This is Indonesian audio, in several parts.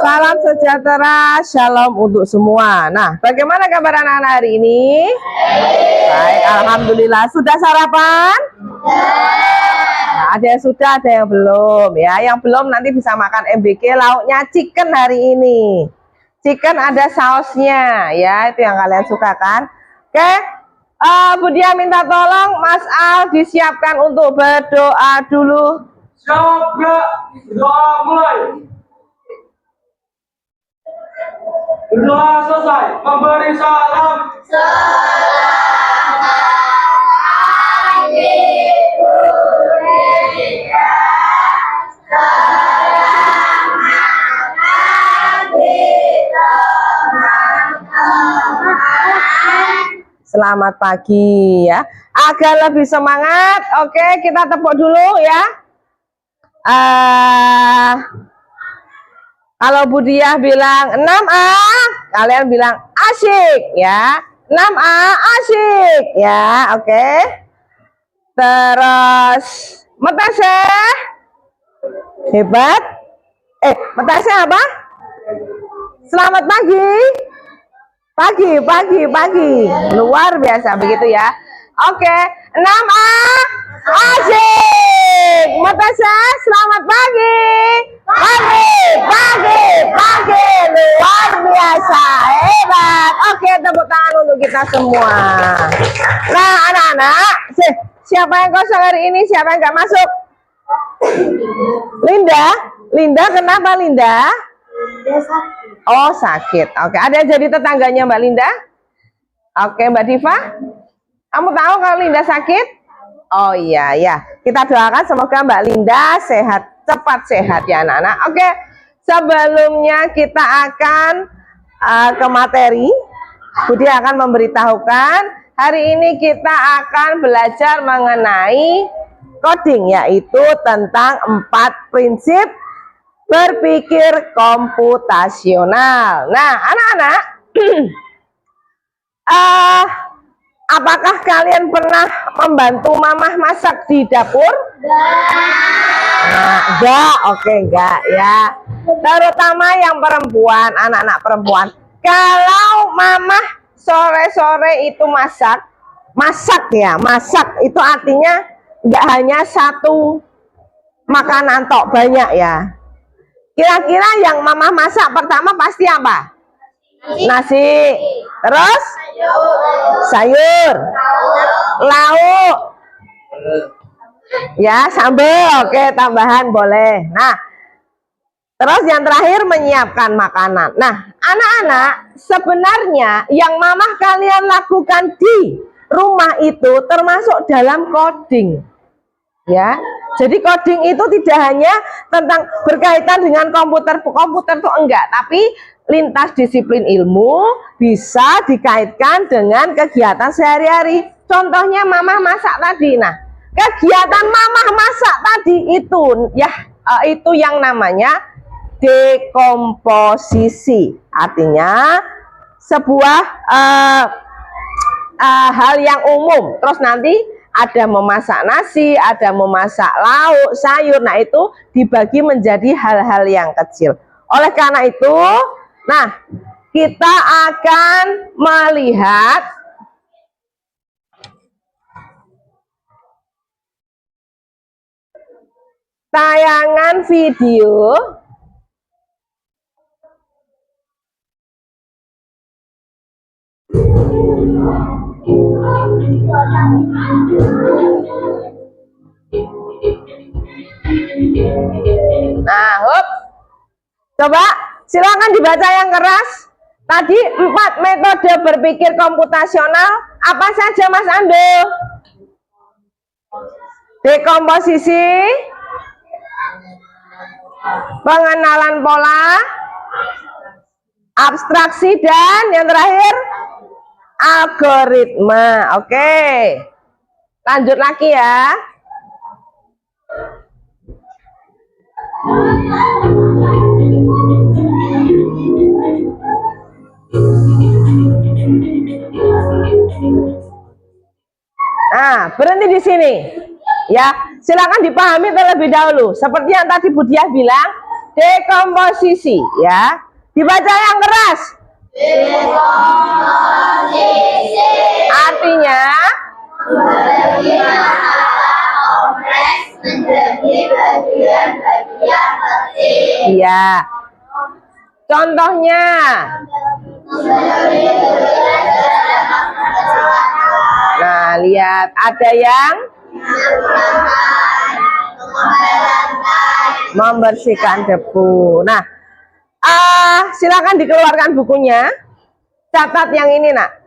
Salam sejahtera, shalom untuk semua. Nah, bagaimana kabar anak-anak hari ini? Baik, alhamdulillah. Sudah sarapan? Nah, ada yang sudah, ada yang belum ya. Yang belum nanti bisa makan MBK, lauknya chicken hari ini. Chicken ada sausnya ya, itu yang kalian suka kan? Oke. Budia minta tolong Mas Al disiapkan untuk berdoa dulu. Siap, doa mulai. Berdoa selesai, memberi salam. Selamat pagi ya. Agar lebih semangat, oke kita tepuk dulu ya. Kalau Budiah bilang 6A, kalian bilang asyik ya. 6A asyik ya, oke. Terus Metaseh hebat. Metaseh apa? Selamat pagi. Pagi. Luar biasa begitu ya. Oke, 6A asyik. Metaseh selamat pagi. Pagi, luar biasa, hebat. Oke, tepuk tangan untuk kita semua. Nah, anak-anak, siapa yang kosong hari ini? Siapa yang nggak masuk? Linda, kenapa Linda? Oh, sakit. Oke, ada yang jadi tetangganya Mbak Linda? Oke, Mbak Diva, kamu tahu kalau Linda sakit? Oh iya, ya. Kita doakan semoga Mbak Linda cepat sehat ya anak-anak. Oke, sebelumnya kita akan ke materi. Budi akan memberitahukan hari ini kita akan belajar mengenai coding, yaitu tentang 4 prinsip berpikir komputasional. Nah, anak-anak, apakah kalian pernah membantu mamah masak di dapur? Nah, enggak ya. Terutama yang perempuan, anak-anak perempuan. Kalau mamah sore-sore itu masak itu artinya enggak hanya satu makanan tok, banyak ya. Kira-kira yang mamah masak pertama pasti apa? Nasi. Terus? Sayur. Lauk. Ya, sambal. Oke, tambahan boleh. Nah, terus yang terakhir menyiapkan makanan. Nah, anak-anak, sebenarnya yang mamah kalian lakukan di rumah itu termasuk dalam coding. Ya, jadi coding itu tidak hanya tentang berkaitan dengan komputer tuh enggak, tapi lintas disiplin ilmu bisa dikaitkan dengan kegiatan sehari-hari. Contohnya mamah masak tadi. Nah, kegiatan mamah masak tadi itu ya itu yang namanya dekomposisi. Artinya sebuah hal yang umum. Terus nanti ada memasak nasi, ada memasak lauk, sayur. Nah, itu dibagi menjadi hal-hal yang kecil. Oleh karena itu, nah, kita akan melihat tayangan video Nah, coba silakan dibaca yang keras. Tadi 4 metode berpikir komputasional apa saja Mas Ando? Dekomposisi, pengenalan pola, abstraksi, dan yang terakhir algoritma. Oke, lanjut lagi ya. Nah, Nah, berhenti di sini. Ya, silakan dipahami terlebih dahulu. Seperti yang tadi Bu Diah bilang, dekomposisi ya. Dibaca yang keras. Dekomposisi. Artinya kompleks menjadi bagian-bagian kecil. Iya. Contohnya. Nah, lihat ada yang membersihkan debu. Nah, silakan dikeluarkan bukunya. Catat yang ini, Nak.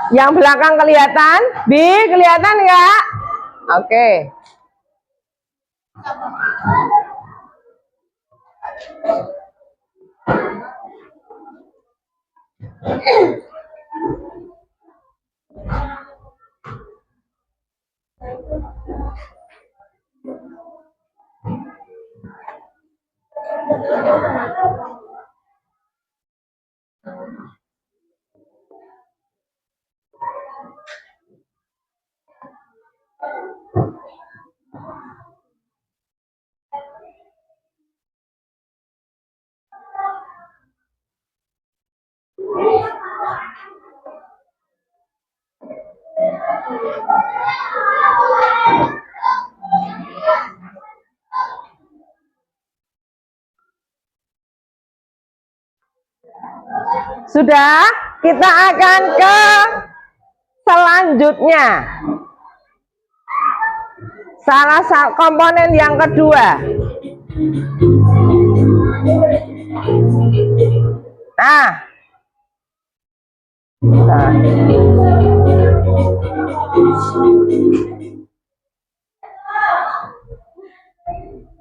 Yang belakang kelihatan? Bi, kelihatan ya? Oke. Sudah, kita akan ke selanjutnya. Salah satu komponen yang kedua. Nah.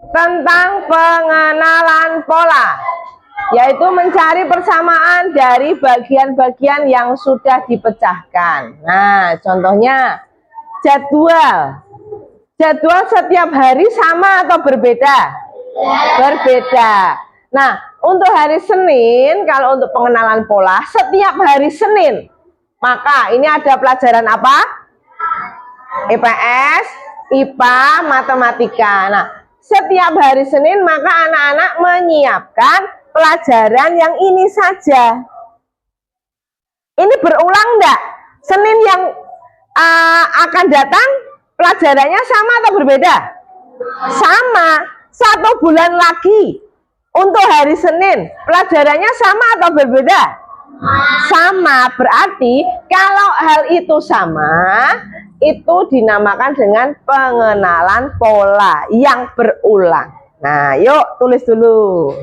Tentang pengenalan pola, yaitu mencari persamaan dari bagian-bagian yang sudah dipecahkan. Nah, contohnya jadwal. Jadwal setiap hari sama atau berbeda? Berbeda. Nah, untuk hari Senin, kalau untuk pengenalan pola, setiap hari Senin, maka ini ada pelajaran apa? IPS, IPA, matematika. Nah, setiap hari Senin, maka anak-anak menyiapkan pelajaran yang ini saja. Ini berulang enggak? Senin yang akan datang, pelajarannya sama atau berbeda? Sama. 1 bulan lagi untuk hari Senin, pelajarannya sama atau berbeda? Sama. Berarti kalau hal itu sama, itu dinamakan dengan pengenalan pola yang berulang. Nah, yuk tulis dulu.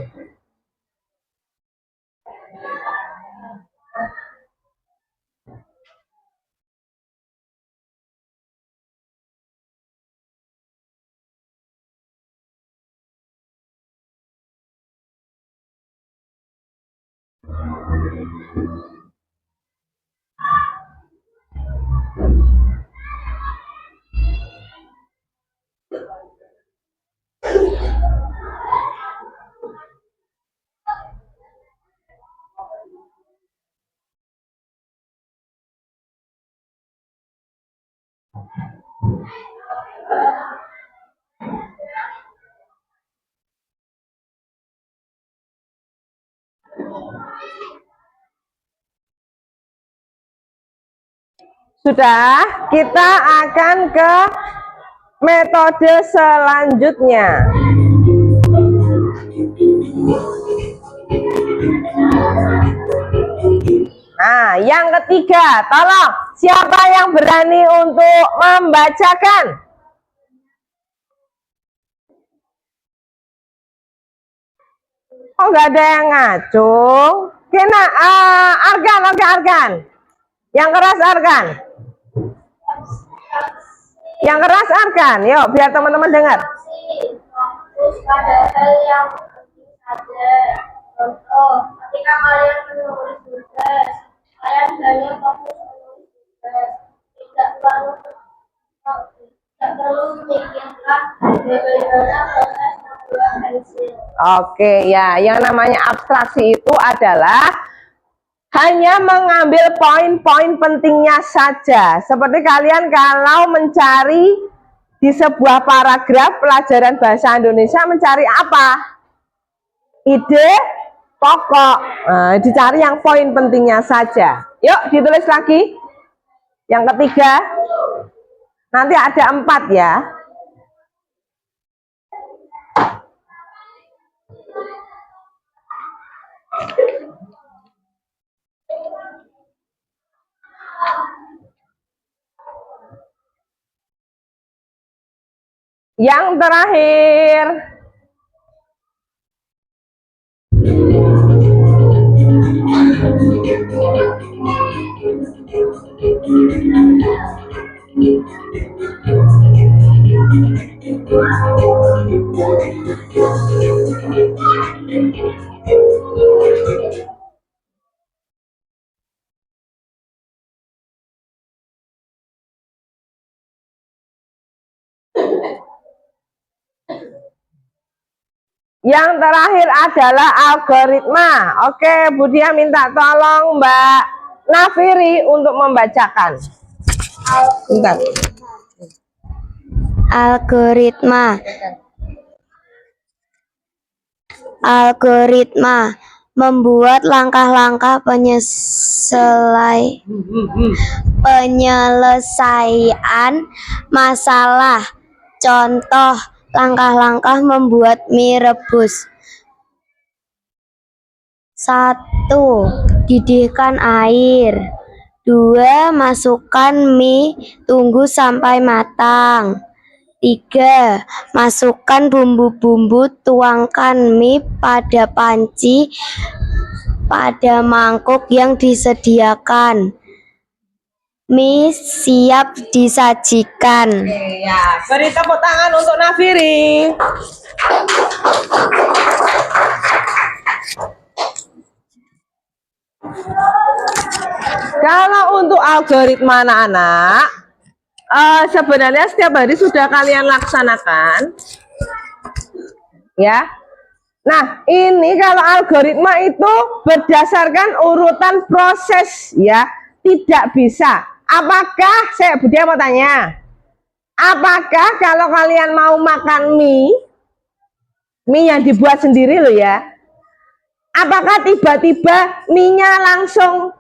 Sudah, kita akan ke metode selanjutnya. Nah, yang ketiga, tolong siapa yang berani untuk membacakan? Oh, nggak ada yang ngacung. Kena, Argan, oke Argan. Yang keras Argan. Yang keras Argan. Yuk, biar teman-teman dengar. Fokus pada hal yang penting saja. Contoh, ketika kalian menulis tugas, kalian hanya fokus menulis tugas. Tidak perlu memikirkan bagaimana proses membuat pensil. Oke, ya, yang namanya abstraksi itu adalah hanya mengambil poin-poin pentingnya saja. Seperti kalian kalau mencari di sebuah paragraf pelajaran bahasa Indonesia, mencari apa? Ide pokok. Nah, dicari yang poin pentingnya saja. Yuk, ditulis lagi. Yang ketiga, nanti ada 4 ya. Yang terakhir, adalah algoritma. Oke, Budia minta tolong Mbak Nafiri untuk membacakan. Bentar. Algoritma membuat langkah-langkah penyelesaian masalah. Contoh, langkah-langkah membuat mie rebus. 1. Didihkan air. 2. Masukkan mie, tunggu sampai matang. 3. Masukkan bumbu-bumbu, tuangkan mie pada panci pada mangkuk yang disediakan. Mie siap disajikan. Oke, ya, beri tepuk tangan untuk Nafiri. Kalau untuk algoritma anak-anak, sebenarnya setiap hari sudah kalian laksanakan, ya. Nah, ini kalau algoritma itu berdasarkan urutan proses, ya, tidak bisa. Apakah, saya Budia mau tanya, apakah kalau kalian mau makan mie yang dibuat sendiri loh ya, apakah tiba-tiba mie-nya langsung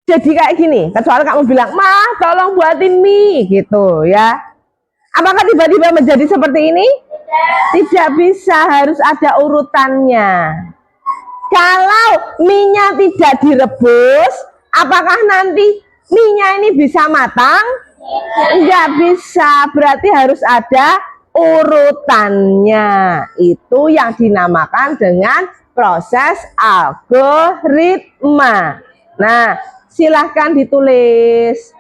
jadi kayak gini? Kecuali kamu bilang, "Ma, tolong buatin mie," gitu ya. Apakah tiba-tiba menjadi seperti ini? Tidak bisa, harus ada urutannya. Kalau mie-nya tidak direbus, apakah nanti mie-nya ini bisa matang? Enggak bisa, berarti harus ada urutannya. Itu yang dinamakan dengan proses algoritma. Nah, silahkan ditulis.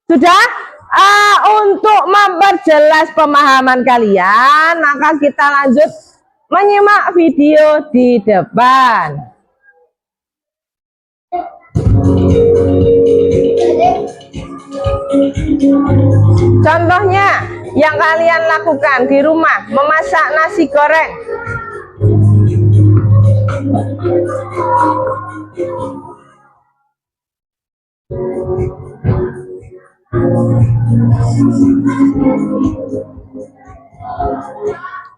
Sudah? Untuk memperjelas pemahaman kalian, maka kita lanjut menyimak video di depan. Contohnya yang kalian lakukan di rumah, memasak nasi goreng.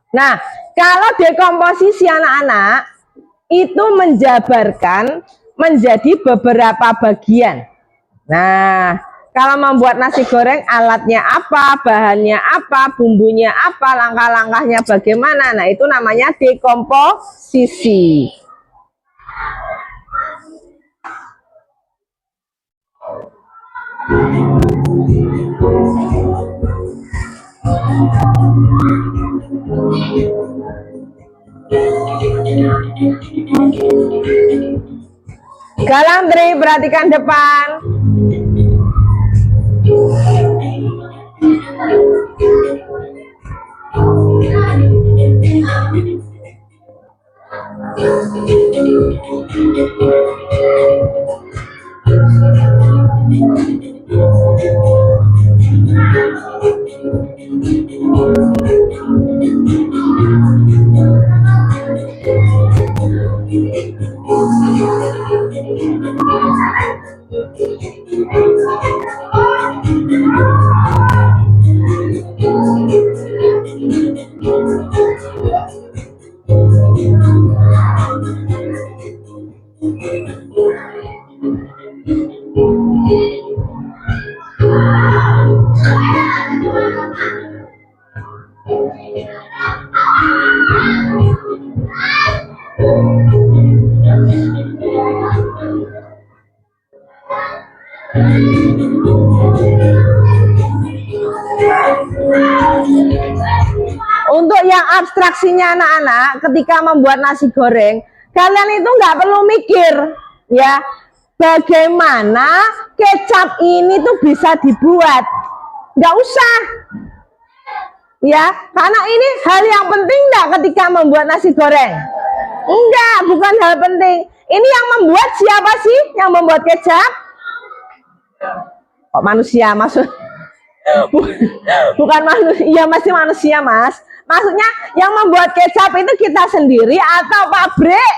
Nah, kalau dekomposisi anak-anak itu menjabarkan menjadi beberapa bagian. Nah, kalau membuat nasi goreng alatnya apa, bahannya apa, bumbunya apa, langkah-langkahnya bagaimana. Nah, itu namanya dekomposisi. Galantri, perhatikan depan. Untuk yang abstraksinya anak-anak, ketika membuat nasi goreng, kalian itu nggak perlu mikir, ya, bagaimana kecap ini tuh bisa dibuat. Nggak usah, ya, karena ini hal yang penting nggak ketika membuat nasi goreng. Enggak, bukan hal penting. Ini yang membuat siapa sih yang membuat kecap? Oh, manusia maksud. Bukan manusia, ya masih manusia, Mas. Maksudnya yang membuat kecap itu kita sendiri atau pabrik?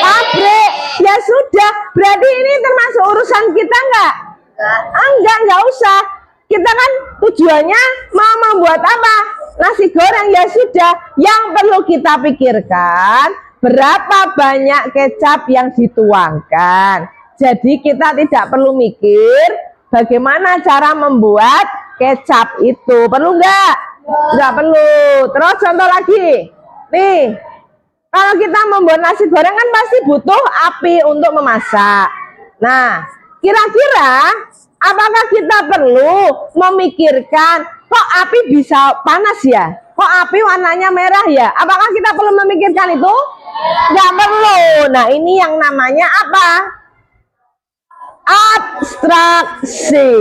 Pabrik. Ya sudah, berarti ini termasuk urusan kita enggak? Enggak usah. Kita kan tujuannya mau membuat apa? Nasi goreng. Ya sudah, yang perlu kita pikirkan berapa banyak kecap yang dituangkan. Jadi kita tidak perlu mikir bagaimana cara membuat kecap itu. Perlu enggak? Enggak perlu. Terus contoh lagi. Nih, kalau kita membuat nasi goreng kan pasti butuh api untuk memasak. Nah, kira-kira apakah kita perlu memikirkan kok api bisa panas ya? Kok api warnanya merah ya? Apakah kita perlu memikirkan itu? Enggak perlu. Nah, ini yang namanya apa? Abstraksi.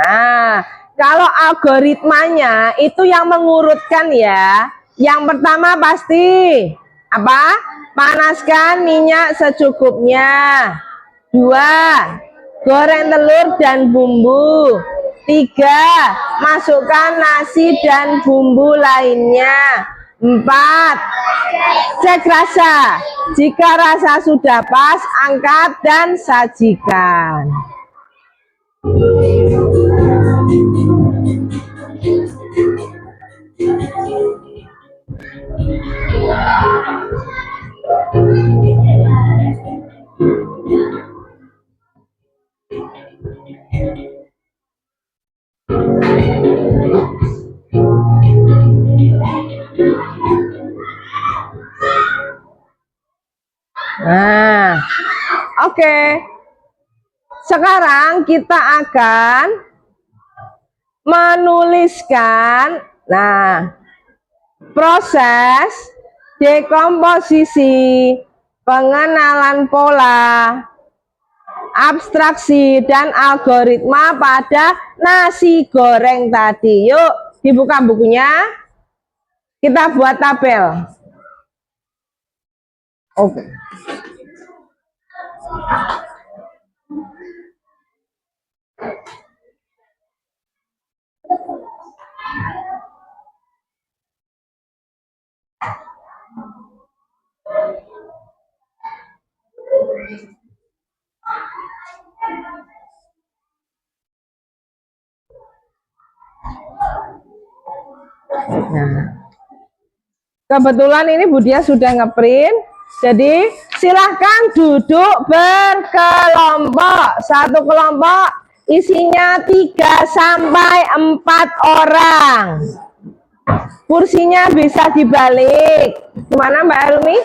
Nah, kalau algoritmanya itu yang mengurutkan ya. Yang pertama pasti apa? Panaskan minyak secukupnya. 2. Goreng telur dan bumbu. 3. Masukkan nasi dan bumbu lainnya. 4. Cek rasa. Jika rasa sudah pas, angkat dan sajikan. Nah, oke. Sekarang kita akan menuliskan, nah, proses dekomposisi, pengenalan pola, abstraksi, dan algoritma pada nasi goreng tadi. Yuk, dibuka bukunya. Kita buat tabel. Oke. Nah, kebetulan ini Budia sudah ngeprint, jadi silahkan duduk berkelompok. Satu kelompok isinya 3 sampai 4 orang. Kursinya bisa dibalik. Gimana Mbak Elmi?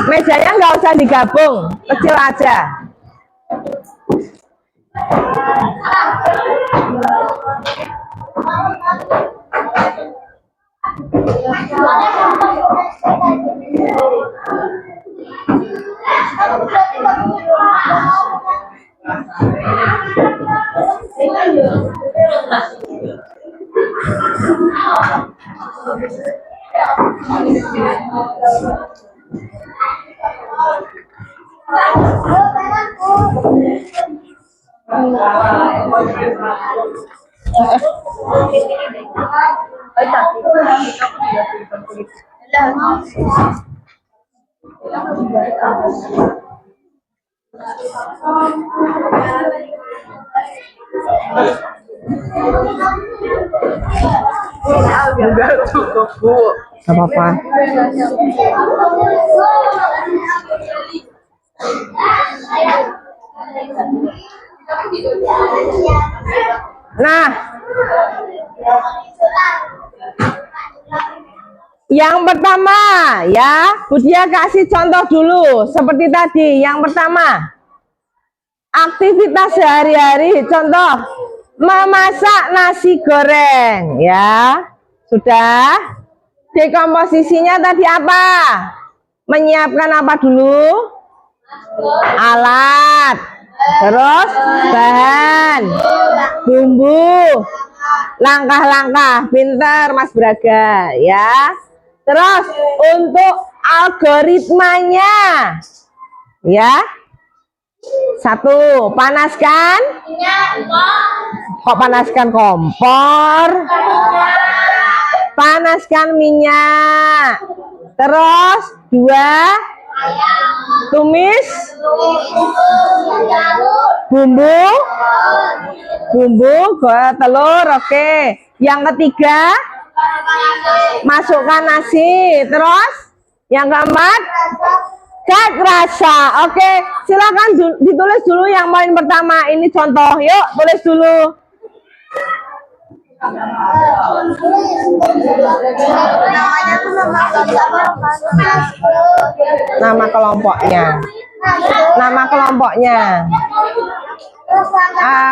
Mejanya nggak usah digabung, kecil aja. Gak apa-apa. Nah, yang pertama ya, Budia kasih contoh dulu seperti tadi. Yang pertama, aktivitas sehari-hari, contoh memasak nasi goreng ya. Sudah. Dekomposisinya tadi apa? Menyiapkan apa dulu? Alat, terus bahan, bumbu, langkah-langkah. Pinter Mas Braga ya. Terus untuk algoritmanya ya, 1, panaskan. Kok panaskan kompor? Panaskan minyak. Terus 2, tumis bumbu, telur. Oke. Yang ketiga, masukkan nasi. Terus yang keempat, cek rasa. Oke, silakan ditulis dulu yang poin pertama. Ini contoh. Yuk, tulis dulu. Nama kelompoknya. Nama kelompoknya.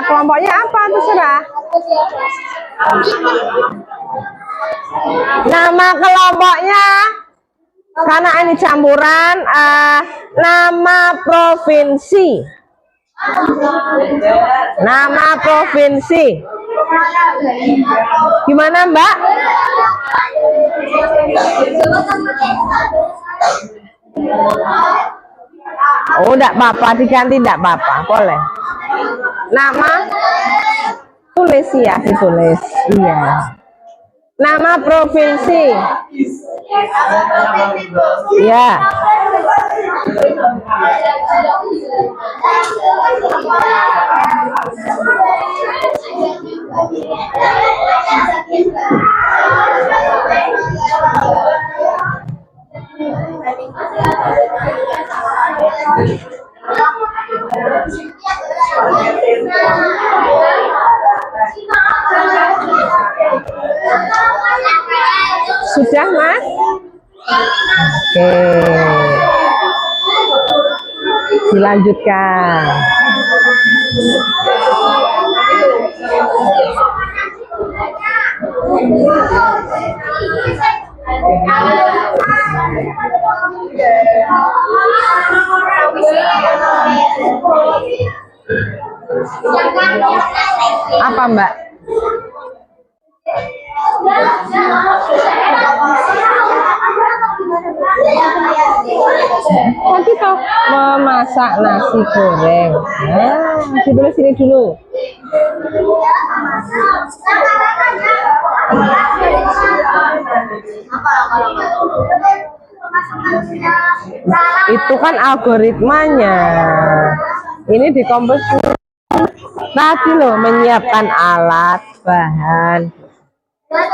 Kelompoknya apa? Terserah. Nama kelompoknya, karena ini campuran, nama provinsi. Nama provinsi. Gimana Mbak? Oh, enggak apa-apa, diganti enggak apa-apa, boleh. Nama tulis ya, ditulis. Iya. Nama provinsi. Ya. Sudah, Mas? Oke. Dilanjutkan. Apa, Mbak? Nanti toh memasak nasi goreng. Nah, ditulis sini dulu. Itu kan algoritmanya. Ini dikomposisi tadi loh, menyiapkan alat, bahan. Tadi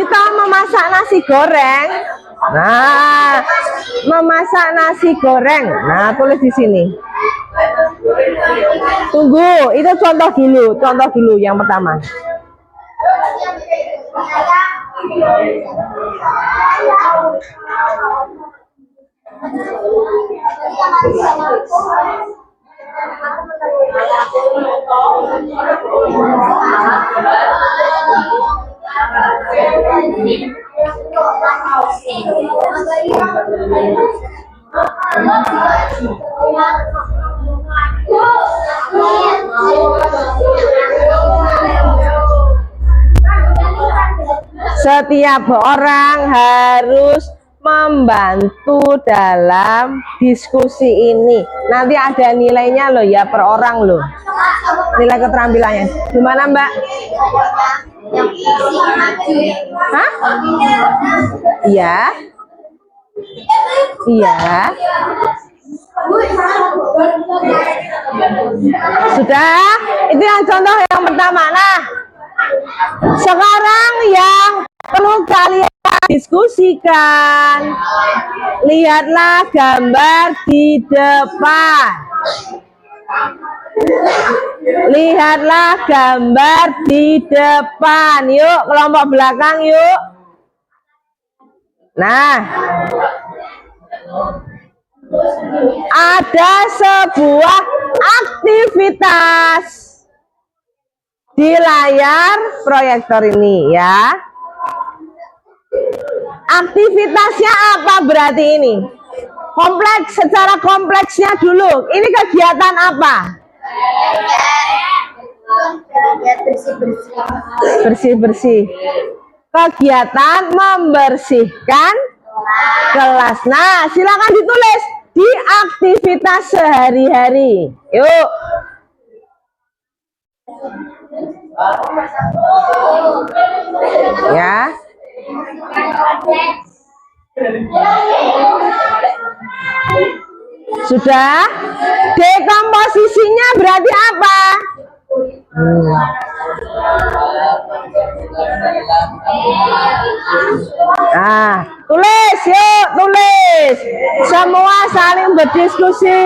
tahu memasak nasi goreng. Nah, memasak nasi goreng. Nah, tulis di sini. Tunggu, itu contoh dulu yang pertama. Setiap orang harus membantu dalam diskusi ini. Nanti ada nilainya loh ya per orang loh. Nilai keterampilannya. Gimana Mbak? Hah? Iya. Iya. Sudah? Itu yang contoh yang pertama. Nah, sekarang yang perlu kalian diskusikan, lihatlah gambar di depan. Lihatlah gambar di depan. Yuk, kelompok belakang yuk. Nah, ada sebuah aktivitas di layar proyektor ini ya. Aktivitasnya apa berarti ini? Kompleks, secara kompleksnya dulu. Ini kegiatan apa? Bersih-bersih. Kegiatan membersihkan kelas. Nah, silakan ditulis di aktivitas sehari-hari. Yuk. Ya. Sudah? Dekomposisinya berarti apa? Nah, tulis yuk, tulis. Semua saling berdiskusi.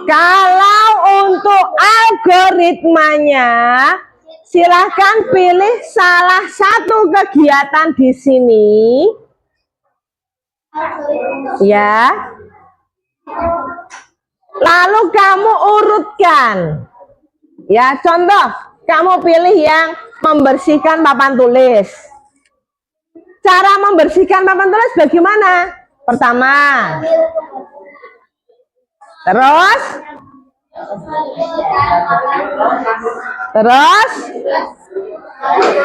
Kalau untuk algoritmanya, silahkan pilih salah satu kegiatan di sini. Ya. Lalu kamu urutkan. Ya, contoh, kamu pilih yang membersihkan papan tulis. Cara membersihkan papan tulis bagaimana? Pertama. Terus?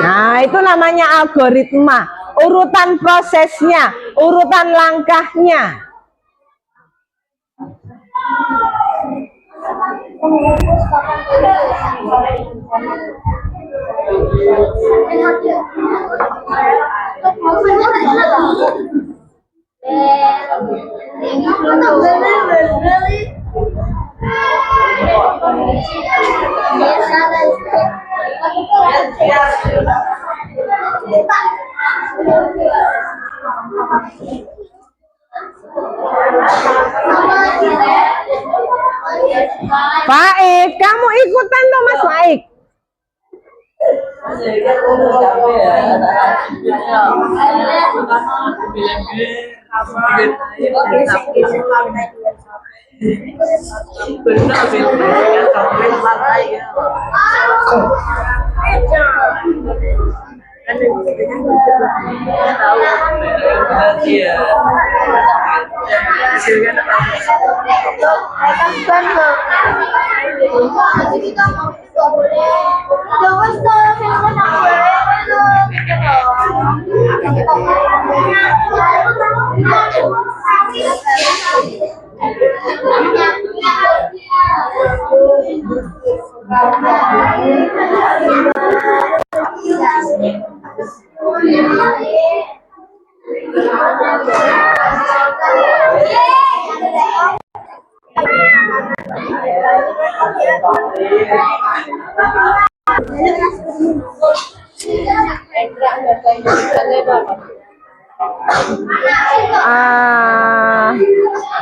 Nah, itu namanya algoritma. Urutan prosesnya, urutan langkahnya. Baik, kamu ikutan dong Mas Baik.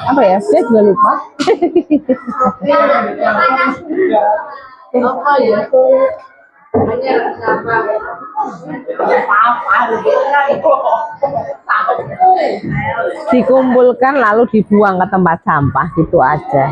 Apa ya? Saya juga lupa. Dikumpulkan lalu dibuang ke tempat sampah gitu aja.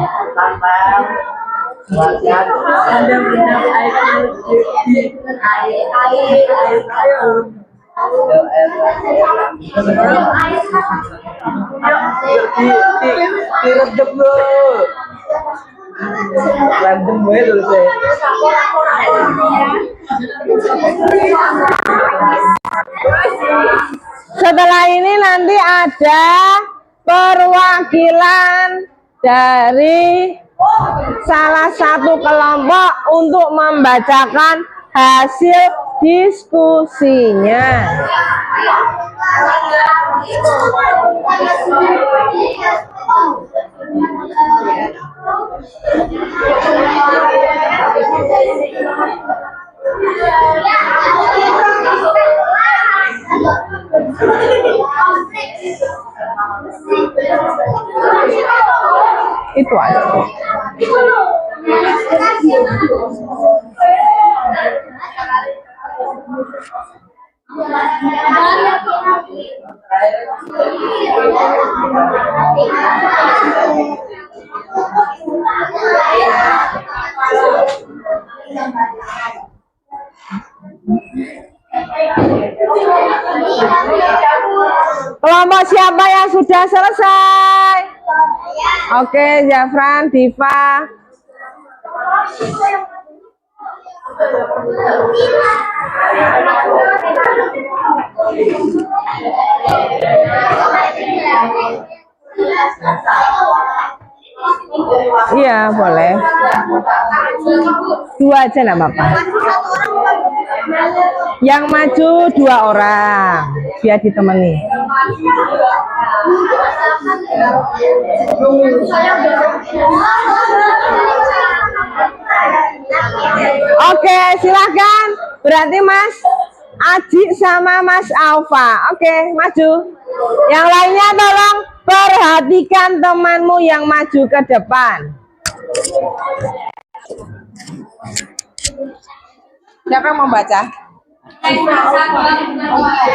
Setelah ini nanti ada perwakilan dari salah satu kelompok untuk membacakan hasil diskusinya. Itu aja. Kelompok siapa yang sudah selesai? Oke, Zafran, Diva. Iya, boleh. Dua aja nggak apa-apa. Yang maju 2 orang, biar ditemani. Oke, silahkan. Berarti Mas Aji sama Mas Alfa. Oke, maju. Yang lainnya tolong perhatikan temanmu yang maju ke depan. Siapa yang membaca?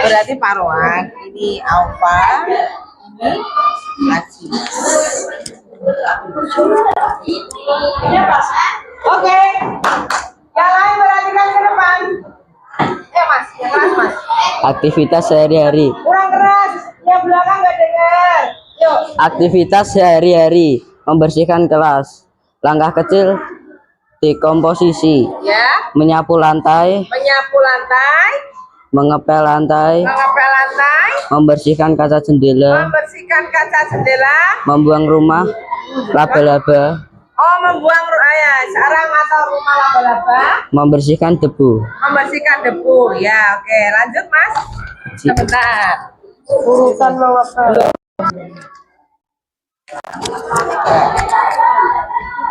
Berarti Parwan. Ini Alfa. Ini Aji. Oke. Yang lain perhatikan ke depan. Mas, yang keras Mas. Aktivitas sehari-hari. Kurang keras. Yang belakang nggak dengar. Yuk. Aktivitas sehari-hari. Membersihkan kelas. Langkah kecil dekomposisi. Ya. Menyapu lantai. Menyapu lantai. Mengepel lantai. Mengepel lantai. Membersihkan kaca jendela. Membersihkan kaca jendela. Membuang rumah laba-laba. Oh, membuang ya, sarang atau rumah laba-laba. Membersihkan debu. Membersihkan debu. Ya, oke. Lanjut, Mas. Sebentar. Urutan mengepel.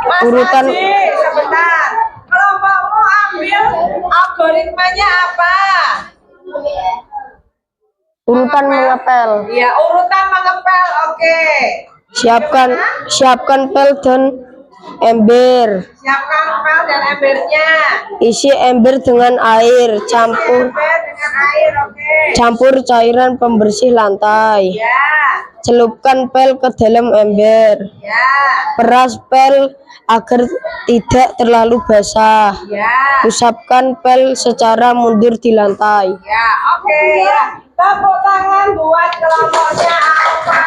Mas Urutan. Haji, sebentar. Kelompokmu ambil algoritmanya apa? Urutan mengepel. Iya, urutan mengepel. Oke. Siapkan pel dan ember. Siapkan pel dan embernya. Isi ember dengan air, Ember dengan air, oke. campur cairan pembersih lantai. Ya, Celupkan pel ke dalam ember. ya, Peras pel agar tidak terlalu basah. ya, Usapkan pel secara mundur di lantai. ya, oke ya. Tepuk tangan buat kelompoknya Alfa.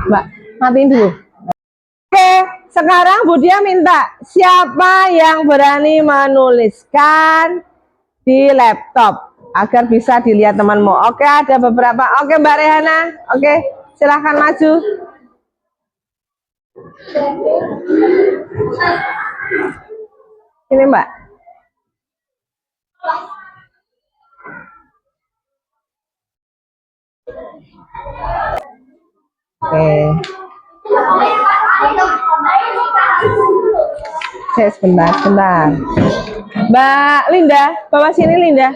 Mbak, matiin dulu. Oke, sekarang Budia minta siapa yang berani menuliskan di laptop agar bisa dilihat temanmu. Oke, ada beberapa. Oke, Mbak Rehana. Oke, silahkan maju. Ini Mbak. Oke. Sebentar. Mbak Linda, bawa sini Linda.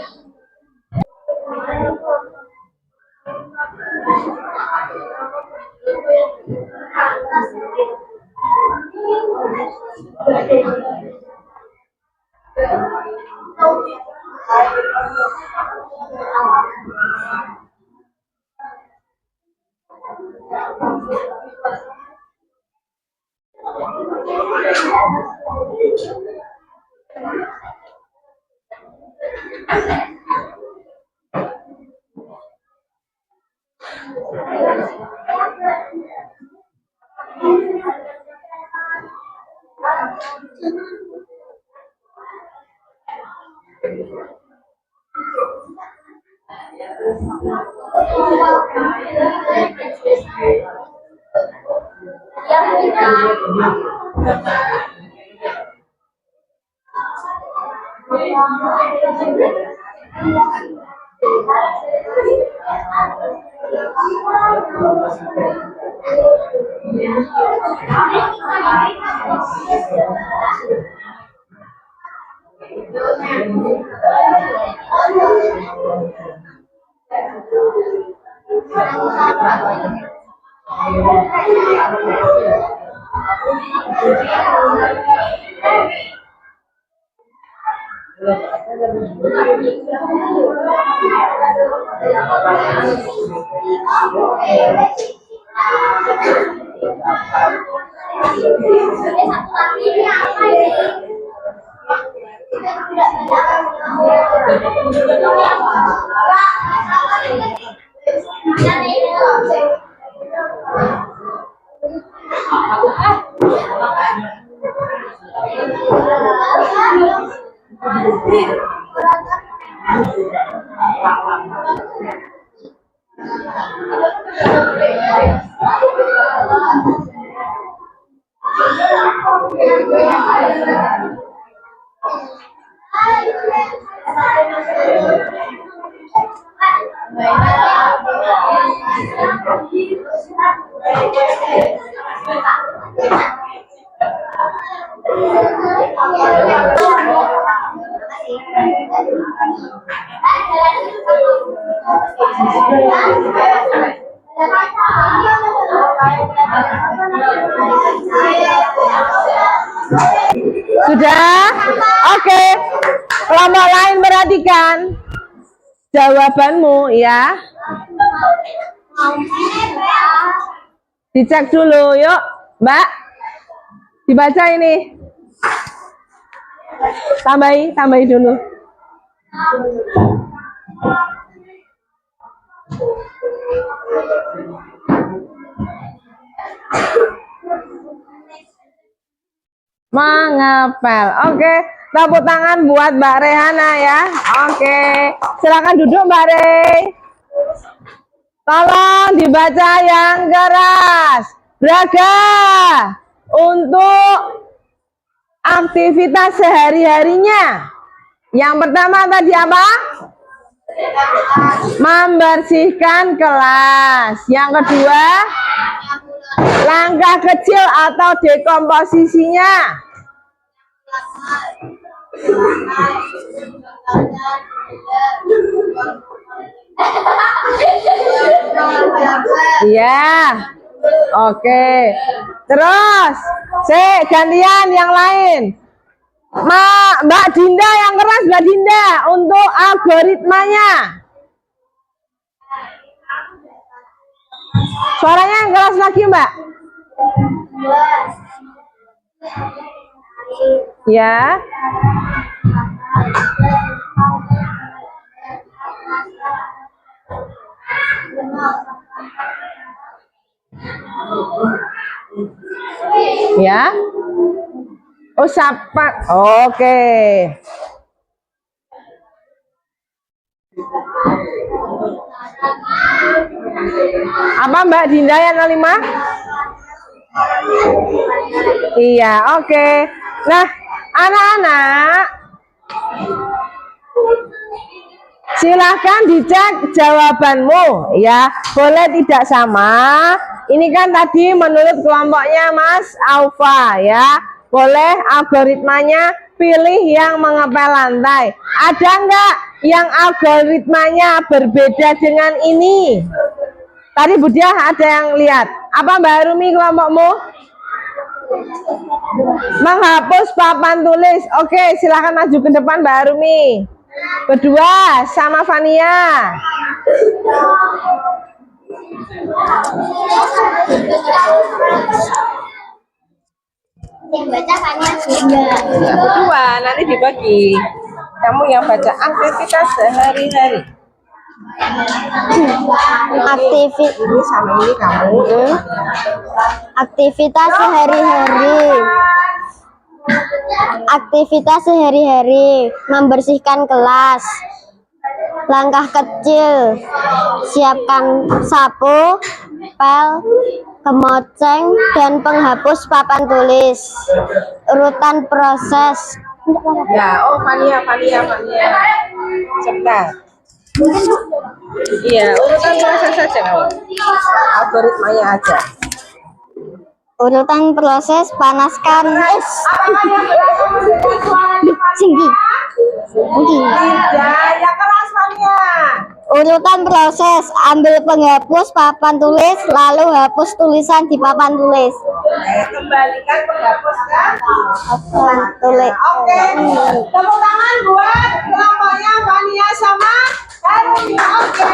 Sudah? Oke. Kelompok lain perhatikan jawabanmu ya. Dicek dulu, yuk, Mbak. Dibaca ini. Tambahi dulu. Mengepel. Oke, tepuk tangan buat Mbak Rehana ya. Oke, silakan duduk Mbak Re. Tolong dibaca yang keras. Braga untuk aktivitas sehari-harinya. Yang pertama tadi apa? Membersihkan kelas. Yang kedua, langkah kecil atau dekomposisinya. Iya. Oke. Terus, gantian yang lain. Mbak Dinda yang keras, Mbak Dinda, untuk algoritmanya. Suaranya yang keras lagi, Mbak. Ya. Ya. Oh, sapa. Oke. Apa Mbak Dinda yang 05? Iya, oke. Nah, anak-anak, silahkan dicek jawabanmu, ya. Boleh tidak sama. Ini kan tadi menurut kelompoknya Mas Aufa, ya. Boleh algoritmanya pilih yang mengepel lantai. Ada nggak yang algoritmanya berbeda dengan ini? Tadi Budia ada yang lihat. Apa Mbak Rumi kelompokmu? Menghapus papan tulis. Oke, silahkan maju ke depan Mbak Rumi. Berdua sama Fania. Yang baca Fania juga. Berdua nanti dibagi. Kamu yang baca aktivitas sehari-hari. Ini sama ini kamu. Aktivitas sehari-hari. Aktivitas sehari-hari, membersihkan kelas. Langkah kecil, siapkan sapu, pel, kemoceng, dan penghapus papan tulis. Urutan proses. Ya, oh Fania. Cepat. Iya, urutan proses saja kamu. Algoritmanya aja. Urutan proses, panaskan es. Tinggi. Tidak, yang keras Fania. Urutan proses, ambil penghapus papan tulis, lalu hapus tulisan di papan tulis. Kembalikan penghapus kan? Papan tulis. Oke, tepuk tangan buat kelompoknya Fania sama Harumi. Oke.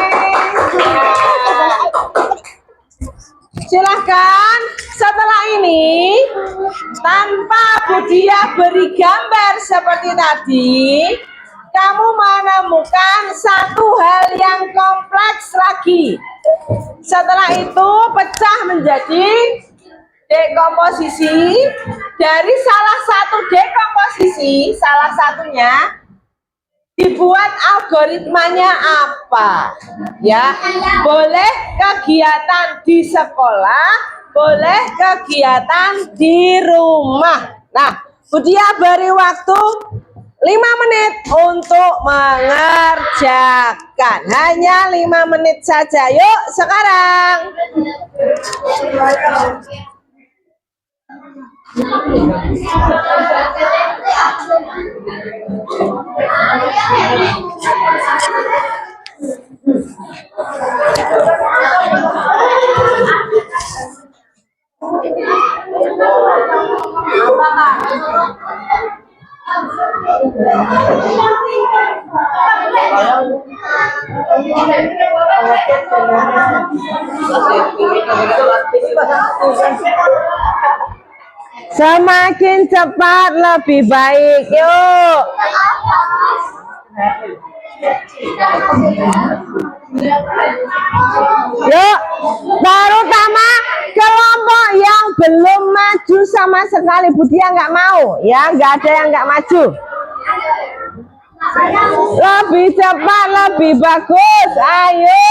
Silahkan setelah ini tanpa Budia beri gambar seperti tadi, kamu menemukan satu hal yang kompleks lagi. Setelah itu pecah menjadi dekomposisi. Dari salah satu dekomposisi, salah satunya dibuat algoritmanya apa, ya. Boleh kegiatan di sekolah, boleh kegiatan di rumah. Nah, Budia beri waktu 5 menit untuk mengerjakan. Hanya 5 menit saja. Yuk sekarang. Semakin cepat lebih baik. Yuk. Yuk, terutama kelompok yang belum maju sama sekali. Budia nggak mau, ya, nggak ada yang nggak maju. Lebih cepat, lebih bagus. Ayo.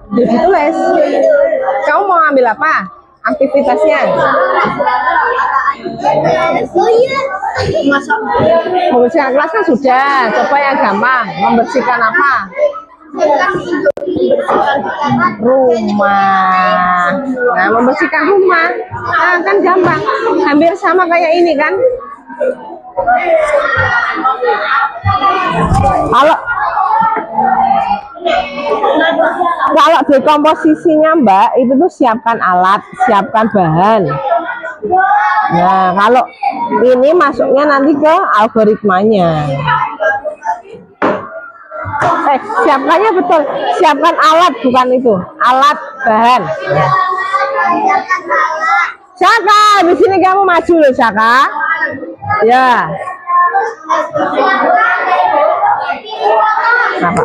Ditulis. Kamu mau ambil apa? Aktivitasnya? Membersihkan kelas kan sudah. Coba yang gampang. Membersihkan apa? Rumah. Nah, membersihkan rumah. Nah, kan gampang. Hampir sama kayak ini kan? Kalau di komposisinya Mbak, itu tuh siapkan alat, siapkan bahan. Nah, kalau ini masuknya nanti ke algoritmanya. Siapkannya betul, siapkan alat, bukan itu, alat bahan. Saka, di sini kamu maju loh, Saka. Ya. Apa?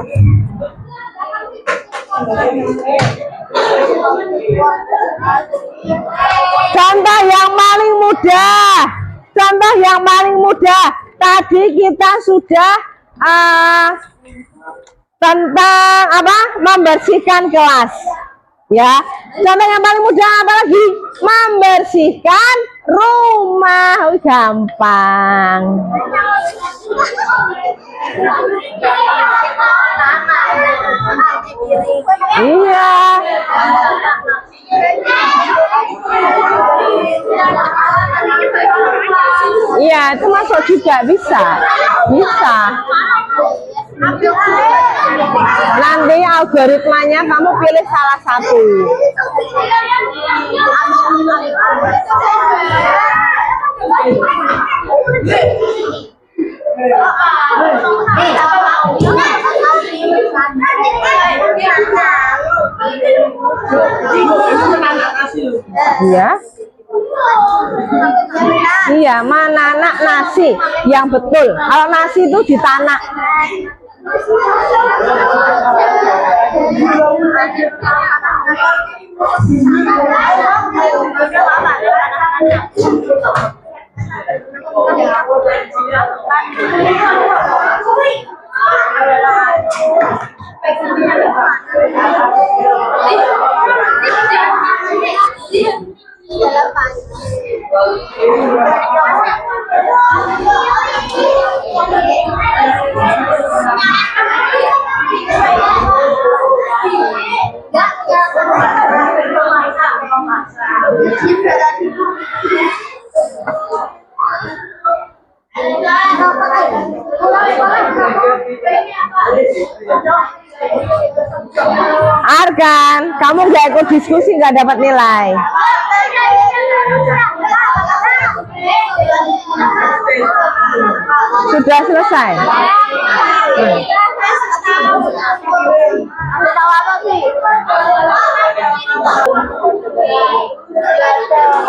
Contoh yang paling mudah. Contoh yang paling mudah. Tadi kita sudah tentang apa? Membersihkan kelas. Ya. Contoh yang paling mudah apa lagi? Membersihkan rumah. Gampang. Iya. Iya, itu masuk juga bisa. Bisa. Nanti algoritmanya kamu pilih salah satu. Iya. Iya, menanak nasi yang betul. Kalau nasi itu ditanak. Arkan, kamu nggak ikut diskusi nggak dapat nilai. Sudah selesai.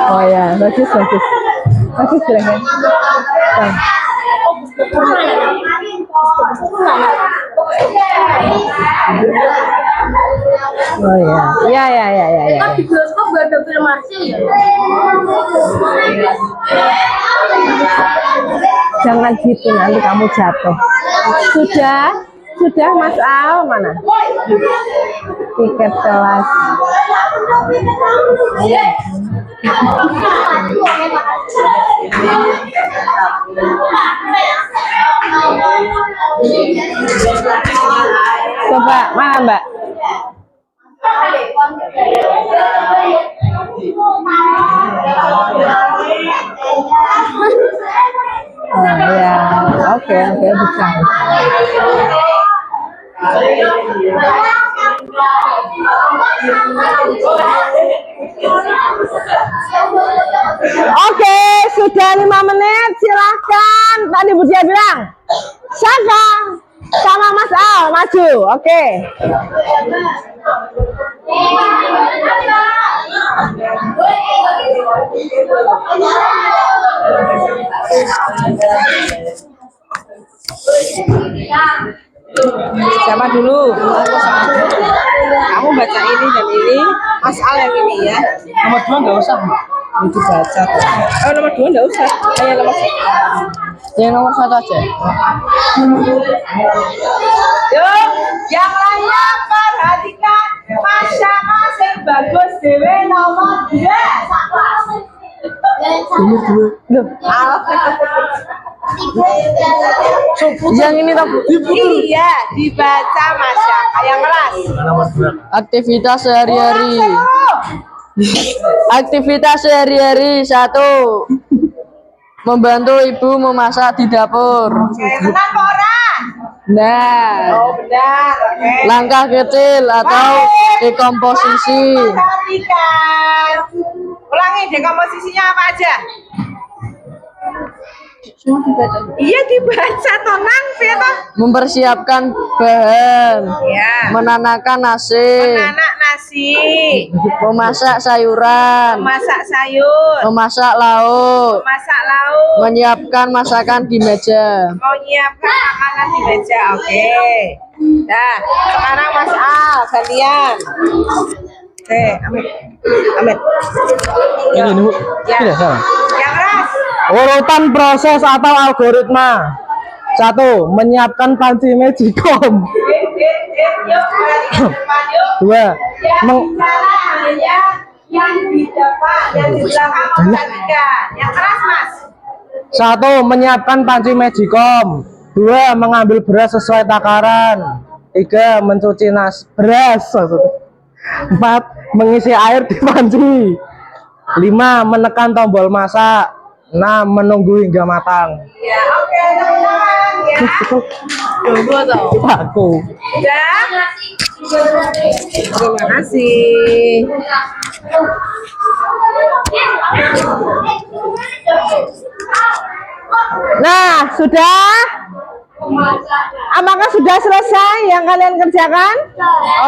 Oh ya, bagus bagus. Bagus silahkan. Oh ya, ya. Di bioskop gak ada film Marcel ya? Jangan gitu, nanti kamu jatuh. Sudah Mas Al, mana? Tiket kelas. Coba, mana Mbak? Ya, oke, bisa. Oke, sudah 5 menit, silahkan. Tadi Bu Dia bilang, Saka sama Mas Al maju. Oke. Siapa dulu? Kamu baca ini dan ini, Mas Al yang ini ya. Nomor 2 nggak usah. Itu baca. Oh, nomor 2 nggak usah. Hanya nomor 1. Yang nomor 1 aja. Yuk. Yang lainnya perhatikan. Masing-masing bagus dewe nomor 2. Loh, Yang ini tak iya, dibaca Masya. Yang keras. aktivitas sehari-hari. Seluruh. Aktivitas sehari-hari 1. Membantu ibu memasak di dapur. Oke, tenang Pak Ora. Nah, Oh benar, oke. langkah kecil atau dekomposisi. Perhatikan. Ulangi dekomposisinya apa aja? Iya dibaca tenang Vito. Mempersiapkan bahan, Ya. menanakan nasi, Menanak nasi, memasak sayuran, memasak sayur, memasak lauk, memasak lauk, menyiapkan masakan di meja. menyiapkan makanan di meja. Oke. Nah, sekarang Mas Al gantian. Oke, Amit. Amit. Ini Bu. Ya. Tidak salah. Yang keras. Urutan proses atau algoritma. 1. Menyiapkan panci magicom. Yuk, perhatikan depan yuk. 2. Yang bicara hanya yang di depan, yang di belakang memperhatikan. Yang keras Mas. 1. Menyiapkan panci magicom. 2. Mengambil beras sesuai takaran. 3. Mencuci beras. 4. Mengisi air di panci. 5. Menekan tombol masak. 6. Menunggu hingga matang. Ya, oke, teman-teman ya. Tunggu toh. Aku. Sudah? Terima kasih. Nah, sudah? Apakah sudah selesai yang kalian kerjakan?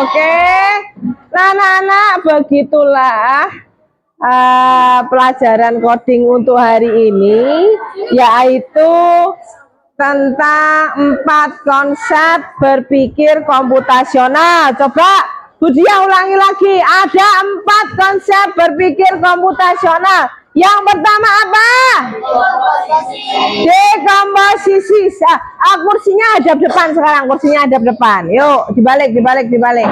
Oke. Nah, anak-anak, begitulah pelajaran coding untuk hari ini, yaitu tentang 4 konsep berpikir komputasional. Coba Budia ulangi lagi. Ada 4 konsep berpikir komputasional. Yang pertama apa? Dekomposisi. Kursinya hadap depan sekarang. Kursinya hadap depan. Yuk, dibalik, dibalik, dibalik.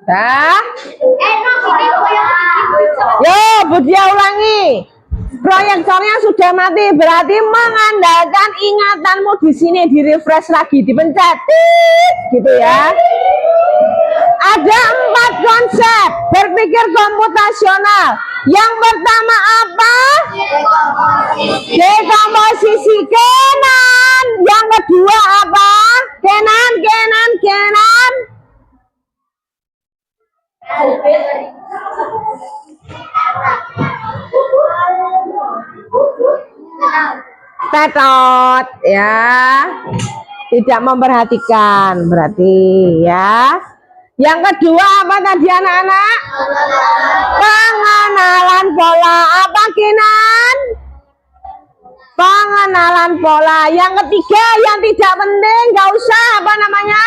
Dah. Yo, Budia ulangi. Proyektornya sudah mati, berarti mengandalkan ingatanmu di sini, di refresh lagi, dipencet, tit, gitu ya. Ada 4 konsep berpikir komputasional. Yang pertama apa? Dekomposisi. Kenan. Yang kedua apa? Kenan. Tetot ya, tidak memperhatikan berarti ya. Yang kedua apa tadi anak-anak? Pengenalan pola. Apa Kinan? Pengenalan pola. Yang ketiga yang tidak penting, nggak usah, apa namanya?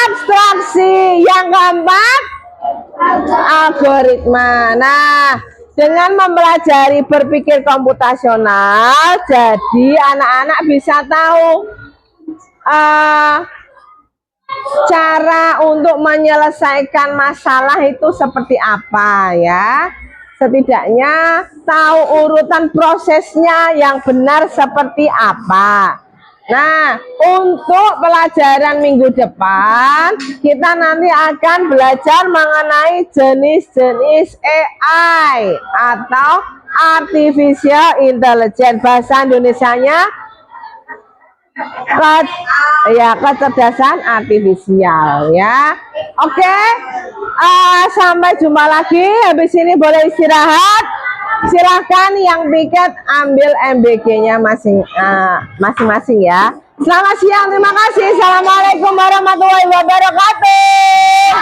Abstraksi. Yang keempat algoritma. Nah, dengan mempelajari berpikir komputasional, jadi anak-anak bisa tahu cara untuk menyelesaikan masalah itu seperti apa ya. Setidaknya tahu urutan prosesnya yang benar seperti apa. Nah, untuk pelajaran minggu depan, kita nanti akan belajar mengenai jenis-jenis AI atau Artificial Intelligence. Bahasa Indonesianya kecerdasan artifisial ya. Oke. Sampai jumpa lagi. Habis ini boleh istirahat. Silahkan yang piket ambil MBG-nya masing-masing ya. Selamat siang, terima kasih. Assalamualaikum warahmatullahi wabarakatuh.